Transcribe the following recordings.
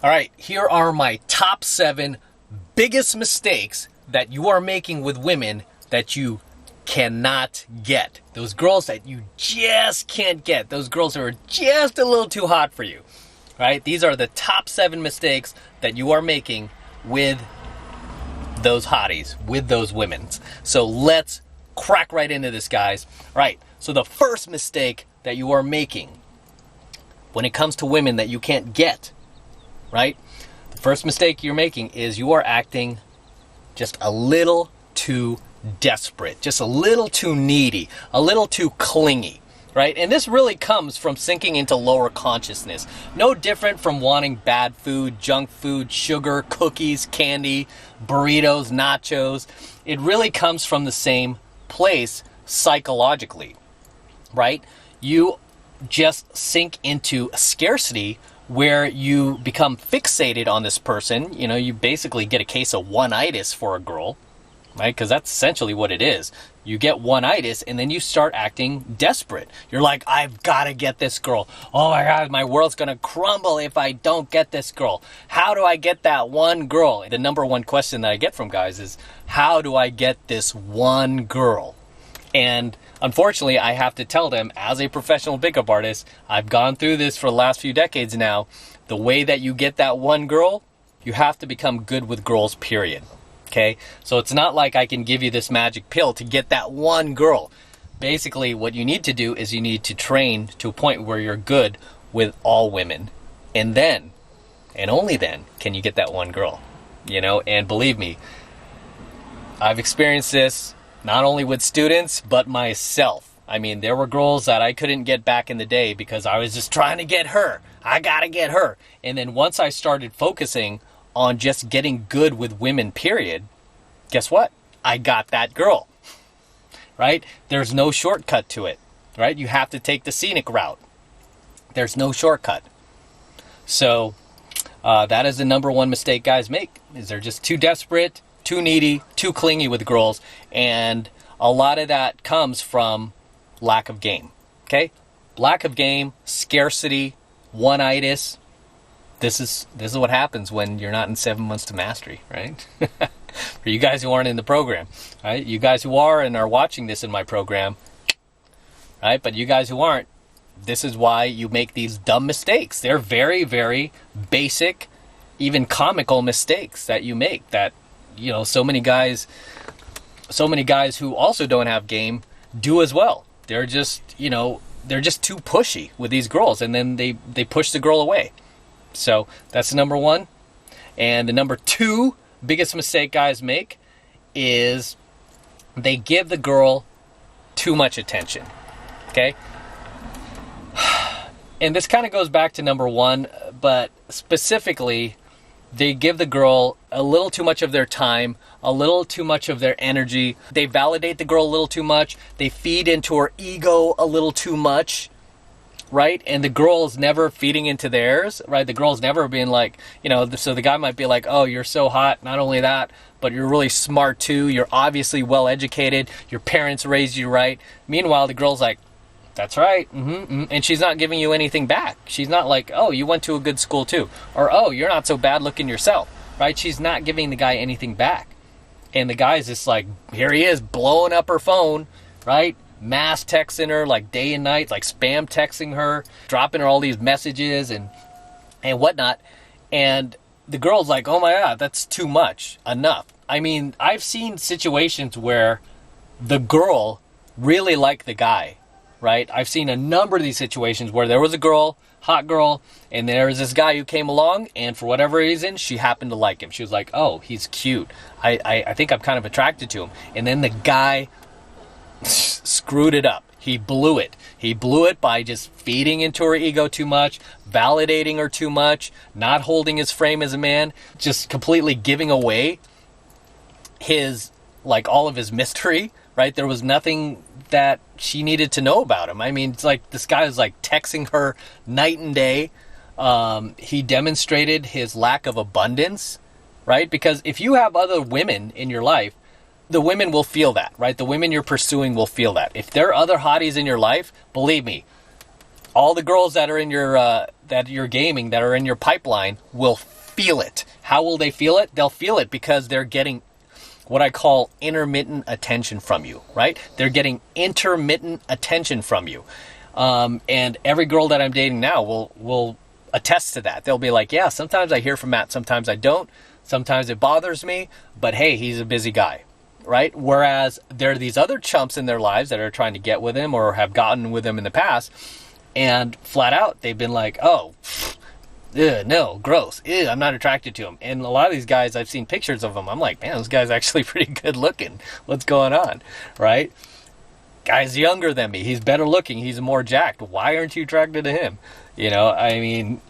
All right, here are my top 7 biggest mistakes that you are making with women that you cannot get. Those girls that you just can't get. Those girls who are just a little too hot for you. Right? These are the top 7 mistakes that you are making with those hotties, with those women. So let's crack right into this, guys. All right, so the first mistake that you are making when it comes to women that you can't get, right? The first mistake you're making is you are acting just a little too desperate, just a little too needy, a little too clingy, right? And this really comes from sinking into lower consciousness. No different from wanting bad food, junk food, sugar, cookies, candy, burritos, nachos. It really comes from the same place psychologically, right? You just sink into scarcity where you become fixated on this person. You know, you basically get a case of one-itis for a girl, right? Because that's essentially what it is. You get one-itis and then you start acting desperate. You're like, I've got to get this girl. Oh my God, my world's going to crumble if I don't get this girl. How do I get that one girl? The number one question that I get from guys is, how do I get this one girl? And unfortunately, I have to tell them, as a professional pickup artist, I've gone through this for the last few decades now. The way that you get that one girl, you have to become good with girls, period. Okay? So it's not like I can give you this magic pill to get that one girl. Basically, what you need to do is you need to train to a point where you're good with all women. And then, and only then, can you get that one girl. You know, and believe me, I've experienced this not only with students, but myself. I mean, there were girls that I couldn't get back in the day because I was just trying to get her. I gotta get her. And then once I started focusing on just getting good with women, period, guess what? I got that girl, right? There's no shortcut to it, right? You have to take the scenic route. There's no shortcut. So that is the number one mistake guys make, is they're just too desperate, too needy, too clingy with girls, and a lot of that comes from lack of game, okay? Lack of game, scarcity, one-itis. This is what happens when you're not in 7 months to mastery, right? For you guys who aren't in the program, right? You guys who are and are watching this in my program, right? But you guys who aren't, this is why you make these dumb mistakes. They're very, very basic, even comical mistakes that you make that, you know, so many guys who also don't have game do as well. They're just, you know, they're just too pushy with these girls, and then they push the girl away. So that's the number one. And the number 2 biggest mistake guys make is they give the girl too much attention. Okay? And this kind of goes back to number 1, but specifically, they give the girl a little too much of their time, a little too much of their energy. They validate the girl a little too much. They feed into her ego a little too much, right? And the girl is never feeding into theirs, right? The girl's never being like, you know, so the guy might be like, oh, you're so hot. Not only that, but you're really smart too. You're obviously well educated. Your parents raised you right. Meanwhile, the girl's like, that's right. And she's not giving you anything back. She's not like, oh, you went to a good school too. Or, oh, you're not so bad looking yourself, right? She's not giving the guy anything back. And the guy's just like, here he is blowing up her phone, right? Mass texting her like day and night, like spam texting her, dropping her all these messages and whatnot. And the girl's like, oh my God, that's too much. Enough. I mean, I've seen situations where the girl really liked the guy. Right? I've seen a number of these situations where there was a girl, hot girl, and there was this guy who came along, and for whatever reason, she happened to like him. She was like, oh, he's cute. I think I'm kind of attracted to him. And then the guy screwed it up. He blew it. He blew it by just feeding into her ego too much, validating her too much, not holding his frame as a man, just completely giving away his, like, all of his mystery, right? There was nothing that she needed to know about him. I mean, it's like this guy was like texting her night and day. He demonstrated his lack of abundance, right? Because if you have other women in your life, the women will feel that, right? The women you're pursuing will feel that. If there are other hotties in your life, believe me, all the girls that are in your that you're gaming that are in your pipeline will feel it. How will they feel it? They'll feel it because they're getting what I call intermittent attention from you, right? They're getting intermittent attention from you. And every girl that I'm dating now will attest to that. They'll be like, yeah, sometimes I hear from Matt, sometimes I don't. Sometimes it bothers me, but hey, he's a busy guy, right? Whereas there are these other chumps in their lives that are trying to get with him or have gotten with him in the past, and flat out, they've been like, oh, no, gross. I'm not attracted to him. And a lot of these guys, I've seen pictures of them. I'm like, man, this guy's actually pretty good looking. What's going on, right? Guy's younger than me. He's better looking. He's more jacked. Why aren't you attracted to him? You know, I mean,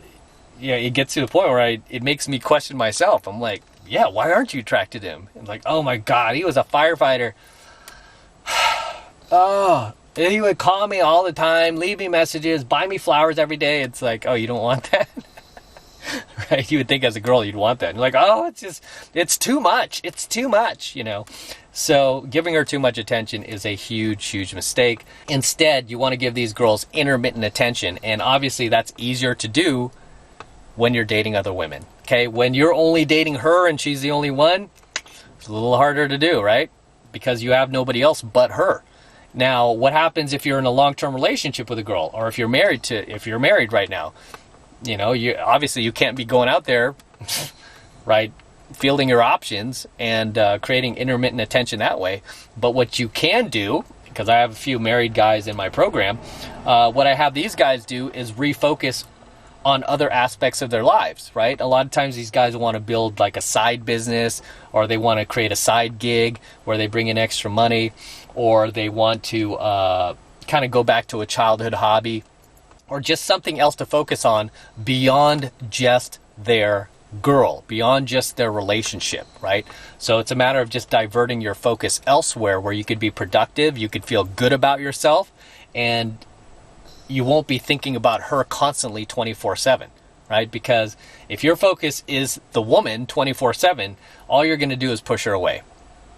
yeah, it gets to the point where it makes me question myself. I'm like, yeah, why aren't you attracted to him? And like, oh my God, he was a firefighter. Oh, he would call me all the time, leave me messages, buy me flowers every day. It's like, oh, you don't want that? Right? You would think as a girl you'd want that. And you're like, oh, it's too much. It's too much, you know? So giving her too much attention is a huge, huge mistake. Instead, you want to give these girls intermittent attention. And obviously that's easier to do when you're dating other women. Okay? When you're only dating her and she's the only one, it's a little harder to do, right? Because you have nobody else but her. Now, what happens if you're in a long-term relationship with a girl, or if you're married right now? You know, you can't be going out there, right, fielding your options and creating intermittent attention that way. But what you can do, because I have a few married guys in my program, what I have these guys do is refocus on other aspects of their lives, right? A lot of times these guys want to build like a side business, or they want to create a side gig where they bring in extra money, or they want to kind of go back to a childhood hobby, or just something else to focus on beyond just their girl, beyond just their relationship, right? So it's a matter of just diverting your focus elsewhere where you could be productive, you could feel good about yourself, and you won't be thinking about her constantly 24/7, right? Because if your focus is the woman 24/7, all you're going to do is push her away,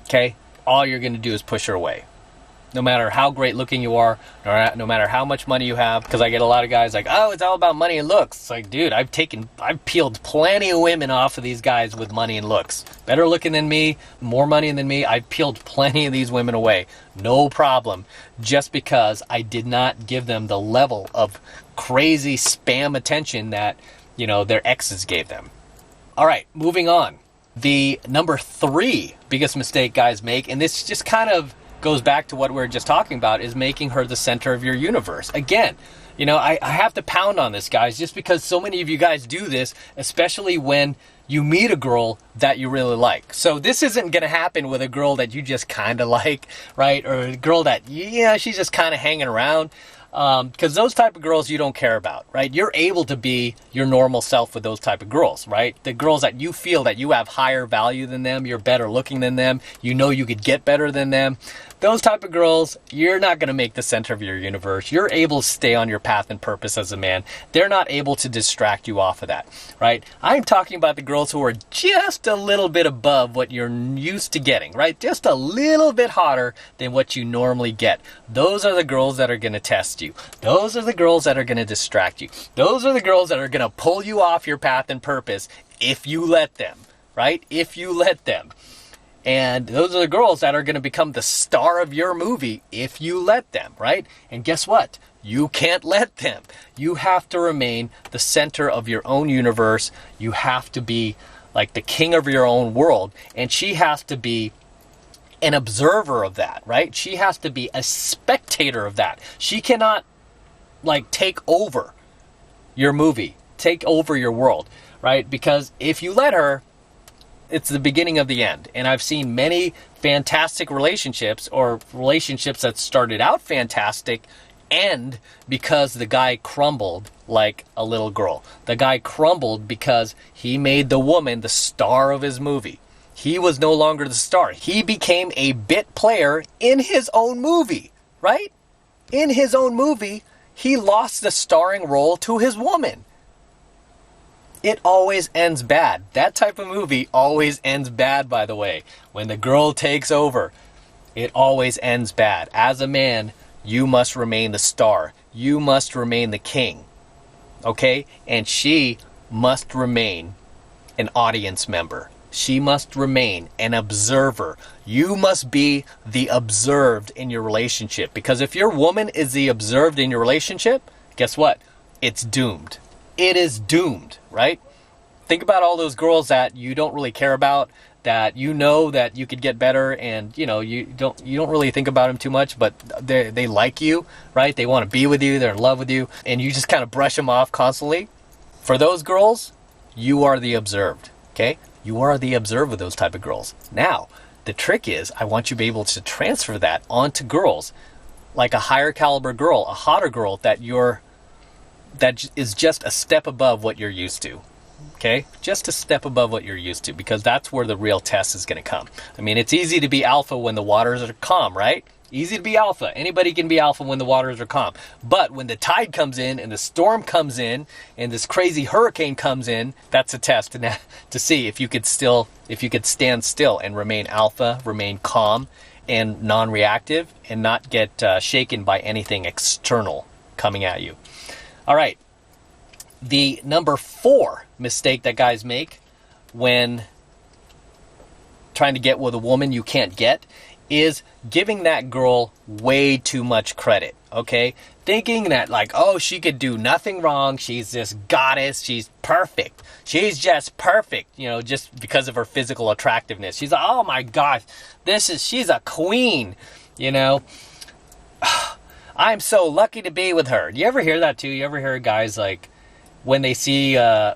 okay? All you're going to do is push her away. No matter how great looking you are, no matter how much money you have, because I get a lot of guys like, oh, it's all about money and looks. It's like, dude, I've peeled plenty of women off of these guys with money and looks. Better looking than me, more money than me. I've peeled plenty of these women away. No problem. Just because I did not give them the level of crazy spam attention that, you know, their exes gave them. All right, moving on. The number 3 biggest mistake guys make, and this just kind of goes back to what we were just talking about, is making her the center of your universe. Again, you know, I have to pound on this, guys, just because so many of you guys do this, especially when you meet a girl that you really like. So this isn't going to happen with a girl that you just kind of like, right? Or a girl that, yeah, she's just kind of hanging around. Because those type of girls you don't care about, right? You're able to be your normal self with those type of girls, right? The girls that you feel that you have higher value than them, you're better looking than them, you know you could get better than them. Those type of girls, you're not going to make the center of your universe. You're able to stay on your path and purpose as a man. They're not able to distract you off of that, right? I'm talking about the girls who are just a little bit above what you're used to getting, right? Just a little bit hotter than what you normally get. Those are the girls that are going to test you. Those are the girls that are going to distract you. Those are the girls that are going to pull you off your path and purpose if you let them, right? If you let them. And those are the girls that are going to become the star of your movie if you let them, right? And guess what? You can't let them. You have to remain the center of your own universe. You have to be like the king of your own world. And she has to be an observer of that, right? She has to be a spectator of that. She cannot like take over your movie, take over your world, right? Because if you let her, it's the beginning of the end. And I've seen many fantastic relationships, or relationships that started out fantastic, end because the guy crumbled like a little girl. The guy crumbled because he made the woman the star of his movie. He was no longer the star. He became a bit player in his own movie, right? In his own movie, he lost the starring role to his woman. It always ends bad. That type of movie always ends bad, by the way. When the girl takes over, it always ends bad. As a man, you must remain the star. You must remain the king. okay? And she must remain an audience member. She must remain an observer. You must be the observed in your relationship. Because if your woman is the observed in your relationship, guess what? It's doomed. It is doomed, right? Think about all those girls that you don't really care about, that you know that you could get better, and you don't really think about them too much, but they like you, right? They want to be with you, they're in love with you, and you just kind of brush them off constantly. For those girls, you are the observed, okay? You are the observed with those type of girls. Now, the trick is, I want you to be able to transfer that onto girls, like a higher caliber girl, a hotter girl that is just a step above what you're used to. Okay, just a step above what you're used to, because that's where the real test is going to come. I mean, it's easy to be alpha when the waters are calm, right? Easy to be alpha. Anybody can be alpha when the waters are calm. But when the tide comes in and the storm comes in and this crazy hurricane comes in, that's a test to see if you could stand still and remain alpha, remain calm and non-reactive, and not get shaken by anything external coming at you. All right. The number 4 mistake that guys make when trying to get with a woman you can't get is giving that girl way too much credit, okay? Thinking that like, oh, she could do nothing wrong. She's this goddess. She's perfect. She's just perfect, just because of her physical attractiveness. She's like, oh my gosh, she's a queen, I'm so lucky to be with her. Do you ever hear that too? You ever hear guys like, when they see a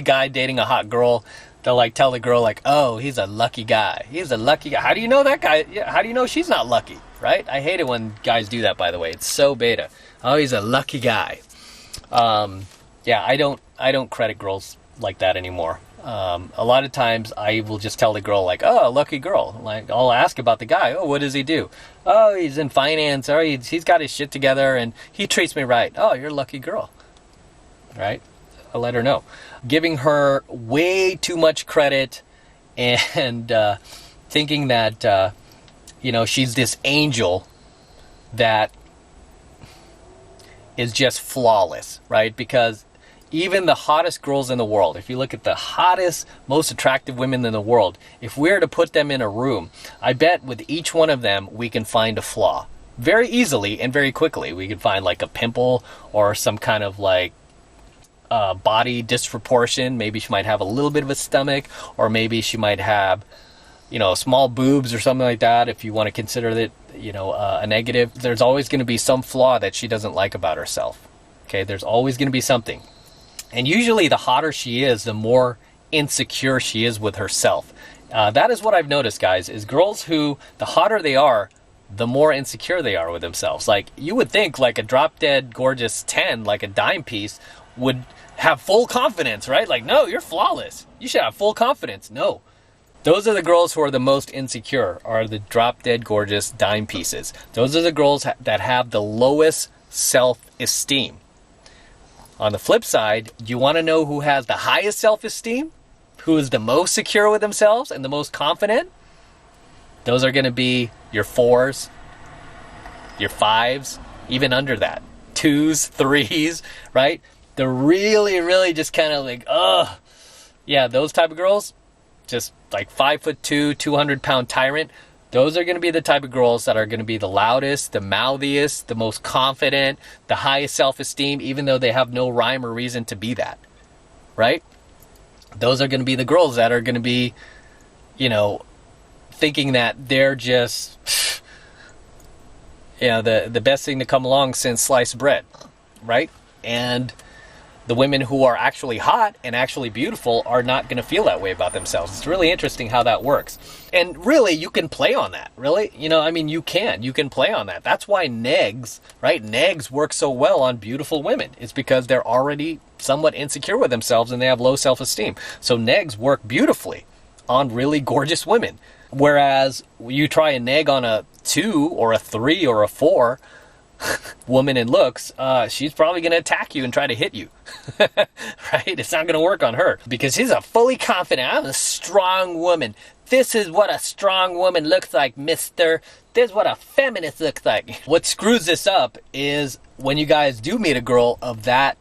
guy dating a hot girl, they'll like tell the girl like, oh, he's a lucky guy. He's a lucky guy. How do you know that guy? How do you know she's not lucky, right? I hate it when guys do that, by the way. It's so beta. Oh, he's a lucky guy. I don't credit girls like that anymore. A lot of times I will just tell the girl like, oh, lucky girl. Like, I'll ask about the guy. Oh, what does he do? Oh, he's in finance. Or he's got his shit together and he treats me right. Oh, you're a lucky girl. Right? I'll let her know. Giving her way too much credit and thinking that, she's this angel that is just flawless, right? Because even the hottest girls in the world, if you look at the hottest, most attractive women in the world, if we were to put them in a room, I bet with each one of them, we can find a flaw. Very easily and very quickly. We can find like a pimple or some kind of like body disproportion. Maybe she might have a little bit of a stomach, or maybe she might have, small boobs or something like that. If you want to consider that, a negative, there's always going to be some flaw that she doesn't like about herself. Okay, there's always going to be something. And usually the hotter she is, the more insecure she is with herself. That is what I've noticed, guys, is girls who, the hotter they are, the more insecure they are with themselves. Like, you would think like a drop-dead gorgeous 10, like a dime piece, would have full confidence, right? Like, no, you're flawless. You should have full confidence. No. Those are the girls who are the most insecure, are the drop-dead gorgeous dime pieces. Those are the girls that have the lowest self-esteem. On the flip side, do you want to know who has the highest self-esteem? Who is the most secure with themselves and the most confident? Those are going to be your 4s, your 5s, even under that. 2s, 3s, right? They're really, really just kind of like, yeah, those type of girls, just like 5'2", 200-pound tyrant. Those are going to be the type of girls that are going to be the loudest, the mouthiest, the most confident, the highest self-esteem, even though they have no rhyme or reason to be that, right? Those are going to be the girls that are going to be, thinking that they're just, the best thing to come along since sliced bread, right? And the women who are actually hot and actually beautiful are not going to feel that way about themselves. It's really interesting how that works. And really, you can play on that. Really? You can play on that. That's why negs, right? Negs work so well on beautiful women. It's because they're already somewhat insecure with themselves and they have low self-esteem. So negs work beautifully on really gorgeous women. Whereas you try a neg on a 2 or a 3 or a 4, woman in looks, she's probably going to attack you and try to hit you. Right? It's not going to work on her because she's a fully confident, I'm a strong woman. This is what a strong woman looks like, mister. This is what a feminist looks like. What screws this up is when you guys do meet a girl of that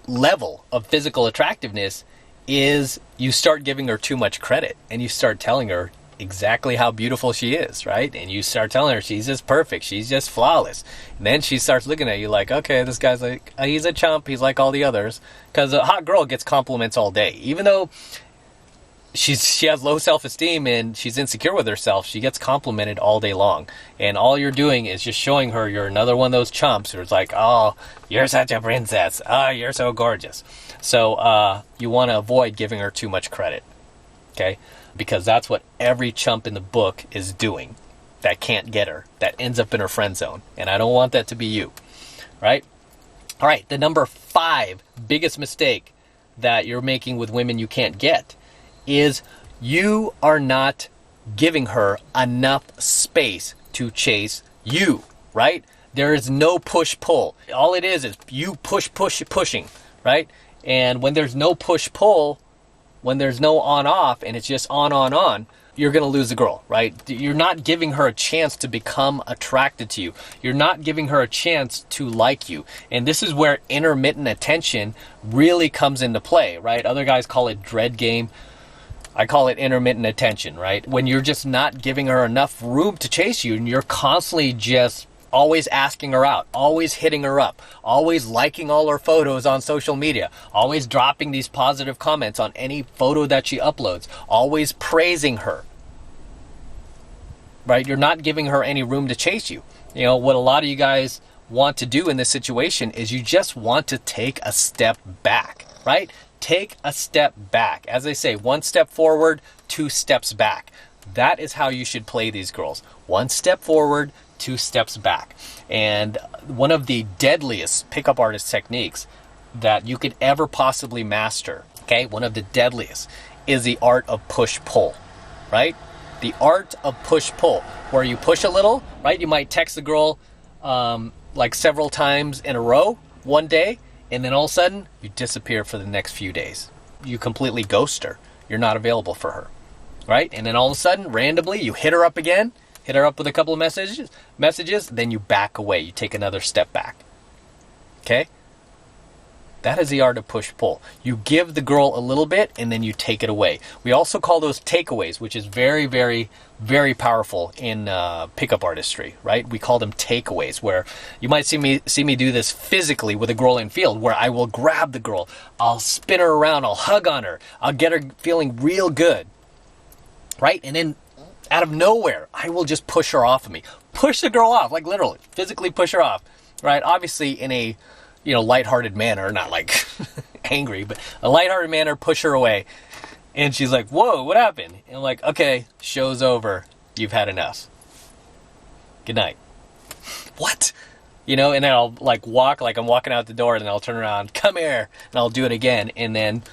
level of physical attractiveness is you start giving her too much credit and you start telling her exactly how beautiful she is, right? And you start telling her she's just perfect, she's just flawless. And then she starts looking at you like, okay, this guy's like, he's a chump, he's like all the others. Because a hot girl gets compliments all day. Even though she has low self-esteem and she's insecure with herself, she gets complimented all day long. And all you're doing is just showing her you're another one of those chumps who's like, oh, you're such a princess. Oh, you're so gorgeous. So you want to avoid giving her too much credit, okay? Because that's what every chump in the book is doing that can't get her, that ends up in her friend zone. And I don't want that to be you, right? All right, the number 5 biggest mistake that you're making with women you can't get is you are not giving her enough space to chase you, right? There is no push-pull. All it is you pushing, right? And when there's no push-pull, when there's no on-off and it's just on, you're going to lose the girl, right? You're not giving her a chance to become attracted to you. You're not giving her a chance to like you. And this is where intermittent attention really comes into play, right? Other guys call it dread game. I call it intermittent attention, right? When you're just not giving her enough room to chase you and you're constantly just always asking her out, always hitting her up, always liking all her photos on social media, always dropping these positive comments on any photo that she uploads, always praising her, right? You're not giving her any room to chase you. You know, what a lot of you guys want to do in this situation is you just want to take a step back, right? Take a step back. As they say, 1 step forward, 2 steps back. That is how you should play these girls. 1 step forward, 2 steps back. And one of the deadliest pickup artist techniques that you could ever possibly master, okay, one of the deadliest, is the art of push-pull, right? The art of push-pull, where you push a little, right? You might text the girl like several times in a row one day, and then all of a sudden, you disappear for the next few days. You completely ghost her. You're not available for her, right? And then all of a sudden, randomly, you hit her up again, hit her up with a couple of messages, then you back away. You take another step back, okay? That is the art of push-pull. You give the girl a little bit, and then you take it away. We also call those takeaways, which is very, very, very powerful in pickup artistry, right? We call them takeaways, where you might see me do this physically with a girl in field, where I will grab the girl, I'll spin her around, I'll hug on her, I'll get her feeling real good, right? And then out of nowhere, I will just push her off of me. Push the girl off, like literally, physically push her off, right? Obviously in a lighthearted manner, not like angry, but a lighthearted manner, push her away. And she's like, whoa, what happened? And I'm like, okay, show's over. You've had enough. Good night. What? And then I'll walk like I'm walking out the door, and then I'll turn around, come here, and I'll do it again, and then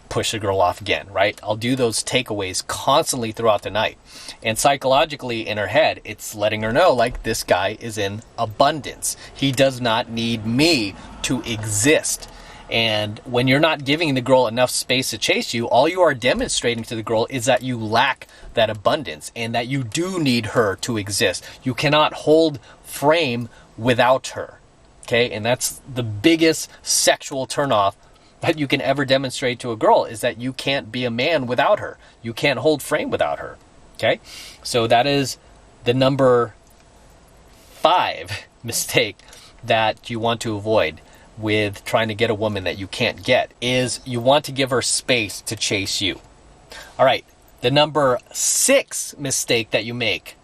push the girl off again, right? I'll do those takeaways constantly throughout the night. And psychologically in her head, it's letting her know, like, this guy is in abundance. He does not need me to exist. And when you're not giving the girl enough space to chase you, all you are demonstrating to the girl is that you lack that abundance and that you do need her to exist. You cannot hold frame without her, okay? And that's the biggest sexual turnoff that you can ever demonstrate to a girl, is that you can't be a man without her. You can't hold frame without her, okay? So that is the number 5 mistake that you want to avoid with trying to get a woman that you can't get, is you want to give her space to chase you. All right, the number 6 mistake that you make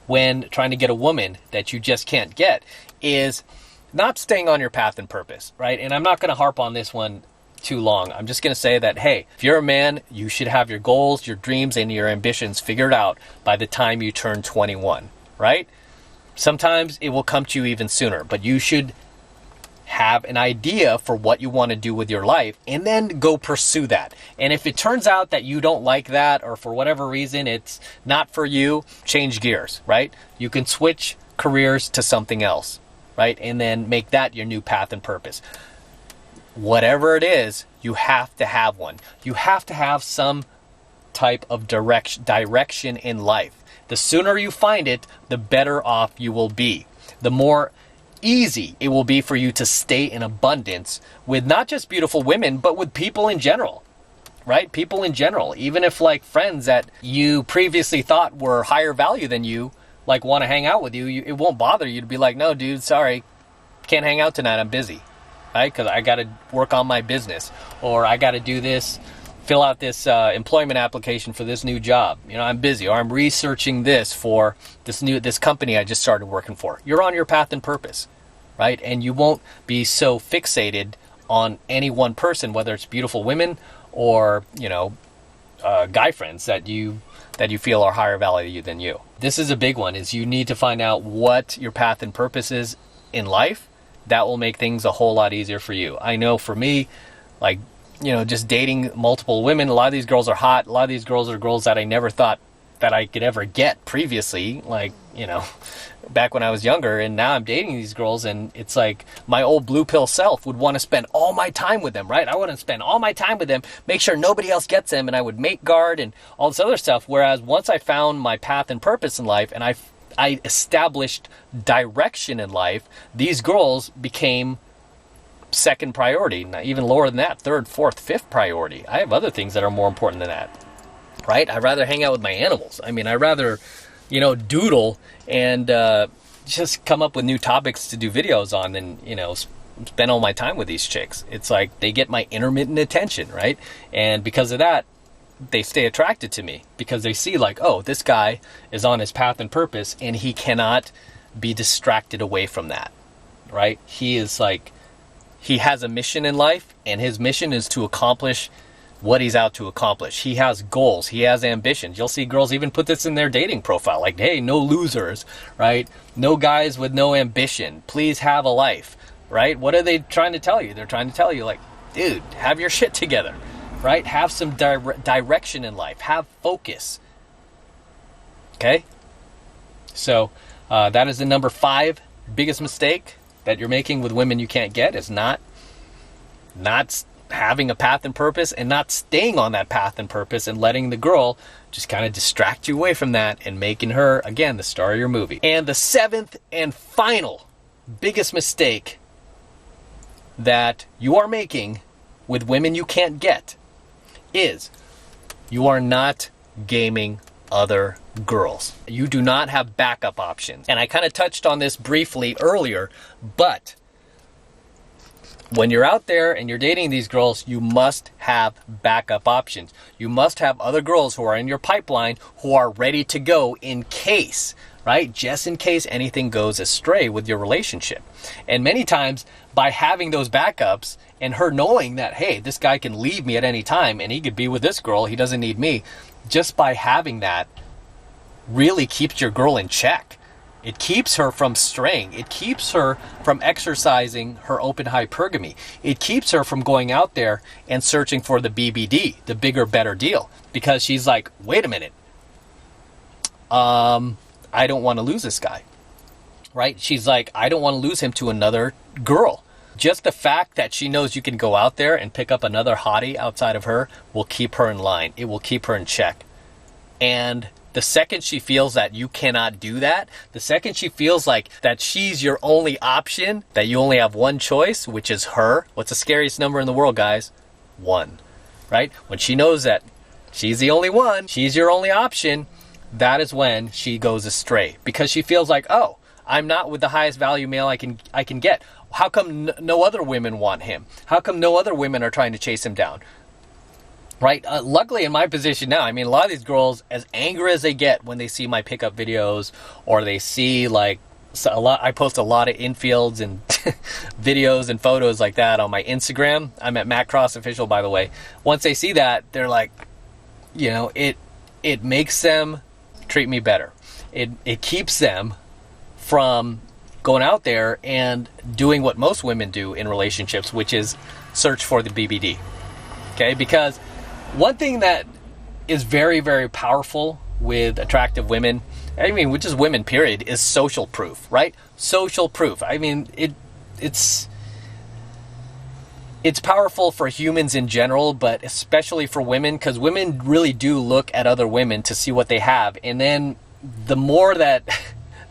when trying to get a woman that you just can't get is not staying on your path and purpose, right? And I'm not going to harp on this one too long. I'm just going to say that, hey, if you're a man, you should have your goals, your dreams, and your ambitions figured out by the time you turn 21, right? Sometimes it will come to you even sooner, but you should have an idea for what you want to do with your life and then go pursue that. And if it turns out that you don't like that, or for whatever reason it's not for you, change gears, right? You can switch careers to something else, right? And then make that your new path and purpose. Whatever it is, you have to have one. You have to have some type of direction in life. The sooner you find it, the better off you will be. The more easy it will be for you to stay in abundance with not just beautiful women, but with people in general, right? People in general. Even if like friends that you previously thought were higher value than you, like want to hang out with you, it won't bother you to be like, no, dude, sorry, can't hang out tonight, I'm busy, right? Because I got to work on my business, or I got to do this, fill out this employment application for this new job. You know, I'm busy, or I'm researching this for this company I just started working for. You're on your path and purpose, right? And you won't be so fixated on any one person, whether it's beautiful women or, you know, guy friends that you feel are higher value than you. This is a big one, is you need to find out what your path and purpose is in life. That will make things a whole lot easier for you. I know for me, like, you know, just dating multiple women, a lot of these girls are hot. A lot of these girls are girls that I never thought that I could ever get previously, like, you know, back when I was younger. And now I'm dating these girls, and it's like my old blue pill self would want to spend all my time with them, right? I want to spend all my time with them, make sure nobody else gets them, and I would mate guard and all this other stuff. Whereas once I found my path and purpose in life, and I established direction in life, these girls became second priority, not even lower than that, third, fourth, fifth priority. I have other things that are more important than that, right? I'd rather hang out with my animals. I mean, I'd rather, you know, doodle and just come up with new topics to do videos on than, you know, spend all my time with these chicks. It's like they get my intermittent attention, right? And because of that, they stay attracted to me, because they see like, oh, this guy is on his path and purpose, and he cannot be distracted away from that, right? He is like, he has a mission in life, and his mission is to accomplish what he's out to accomplish. He has goals. He has ambitions. You'll see girls even put this in their dating profile, like, hey, no losers, right? No guys with no ambition. Please have a life, right? What are they trying to tell you? They're trying to tell you, like, dude, have your shit together, right? Have some direction in life. Have focus. Okay? So that is the number 5 biggest mistake that you're making with women you can't get, is not having a path and purpose, and not staying on that path and purpose, and letting the girl just kind of distract you away from that, and making her, again, the star of your movie. And the 7th and final biggest mistake that you are making with women you can't get is you are not gaming other girls. You do not have backup options. And I kind of touched on this briefly earlier, but when you're out there and you're dating these girls, you must have backup options. You must have other girls who are in your pipeline who are ready to go in case, right? Just in case anything goes astray with your relationship. And many times, by having those backups and her knowing that, hey, this guy can leave me at any time and he could be with this girl, he doesn't need me, just by having that really keeps your girl in check. It keeps her from straying. It keeps her from exercising her open hypergamy. It keeps her from going out there and searching for the BBD, the bigger, better deal. Because she's like, wait a minute. I don't want to lose this guy. Right? She's like, I don't want to lose him to another girl. Just the fact that she knows you can go out there and pick up another hottie outside of her will keep her in line. It will keep her in check. And the second she feels that you cannot do that, the second she feels like that she's your only option, that you only have one choice, which is her. What's the scariest number in the world, guys? 1, right? When she knows that she's the only one, she's your only option, that is when she goes astray. Because she feels like, oh, I'm not with the highest value male I can get. How come no other women want him? How come no other women are trying to chase him down? Right? Luckily, in my position now, I mean, a lot of these girls, as angry as they get when they see my pickup videos, or they see like I post a lot of infields and videos and photos like that on my Instagram. I'm at Matt Cross Official, by the way. Once they see that, they're like, you know, it makes them treat me better. It keeps them from going out there and doing what most women do in relationships, which is search for the BBD. Okay? Because one thing that is very, very powerful with attractive women, I mean, which is women, period, is social proof, right? Social proof. I mean, it's powerful for humans in general, but especially for women, because women really do look at other women to see what they have. And then the more that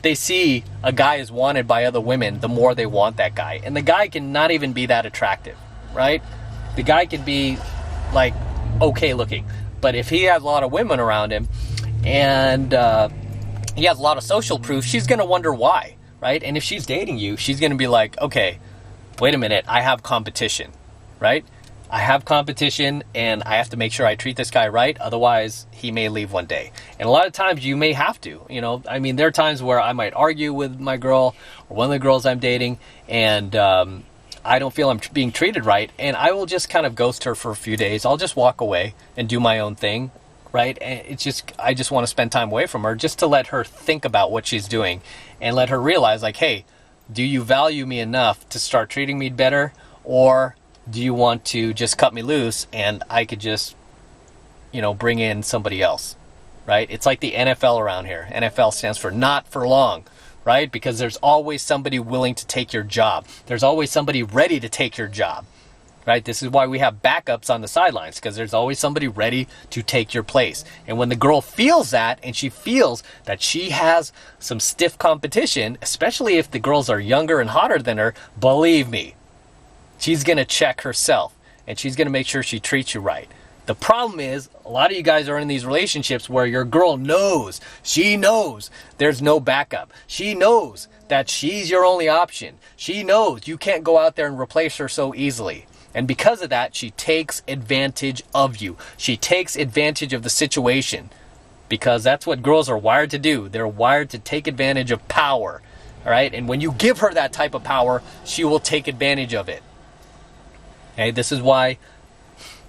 they see a guy is wanted by other women, the more they want that guy. And the guy can not even be that attractive, right? The guy can be like okay looking. But if he has a lot of women around him and he has a lot of social proof, she's going to wonder why, right? And if she's dating you, she's going to be like, okay, wait a minute, I have competition, right? I have competition and I have to make sure I treat this guy right. Otherwise, he may leave one day. And a lot of times you may have to, you know, I mean, there are times where I might argue with my girl or one of the girls I'm dating and I don't feel I'm being treated right. And I will just kind of ghost her for a few days. I'll just walk away and do my own thing, right? And I just want to spend time away from her just to let her think about what she's doing and let her realize like, hey, do you value me enough to start treating me better? Or do you want to just cut me loose and I could just, you know, bring in somebody else, right? It's like the NFL around here. NFL stands for not for long, right? Because there's always somebody willing to take your job. There's always somebody ready to take your job, right? This is why we have backups on the sidelines, because there's always somebody ready to take your place. And when the girl feels that, and she feels that she has some stiff competition, especially if the girls are younger and hotter than her, believe me, she's going to check herself and she's going to make sure she treats you right. The problem is a lot of you guys are in these relationships where your girl knows, she knows there's no backup. She knows that she's your only option. She knows you can't go out there and replace her so easily. And because of that, she takes advantage of you. She takes advantage of the situation because that's what girls are wired to do. They're wired to take advantage of power. All right. And when you give her that type of power, she will take advantage of it. Okay, this is why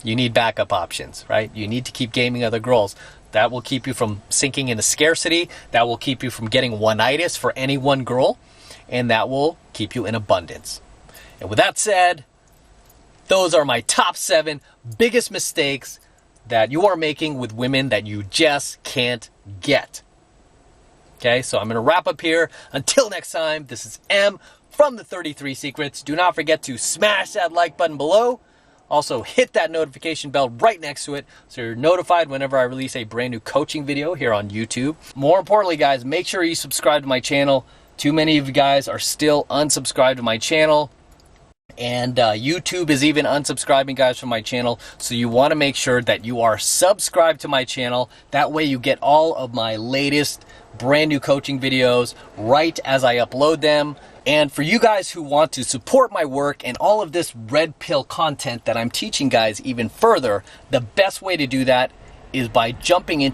you need backup options, right? You need to keep gaming other girls. That will keep you from sinking into scarcity. That will keep you from getting one-itis for any one girl. And that will keep you in abundance. And with that said, those are my top 7 biggest mistakes that you are making with women that you just can't get. Okay, so I'm going to wrap up here. Until next time, this is M from the 33 Secrets. Do not forget to smash that like button below. Also, hit that notification bell right next to it so you're notified whenever I release a brand new coaching video here on YouTube. More importantly, guys, make sure you subscribe to my channel. Too many of you guys are still unsubscribed to my channel. And YouTube is even unsubscribing guys from my channel. So you want to make sure that you are subscribed to my channel. That way you get all of my latest brand new coaching videos right as I upload them. And for you guys who want to support my work and all of this red pill content that I'm teaching guys even further, the best way to do that is by jumping into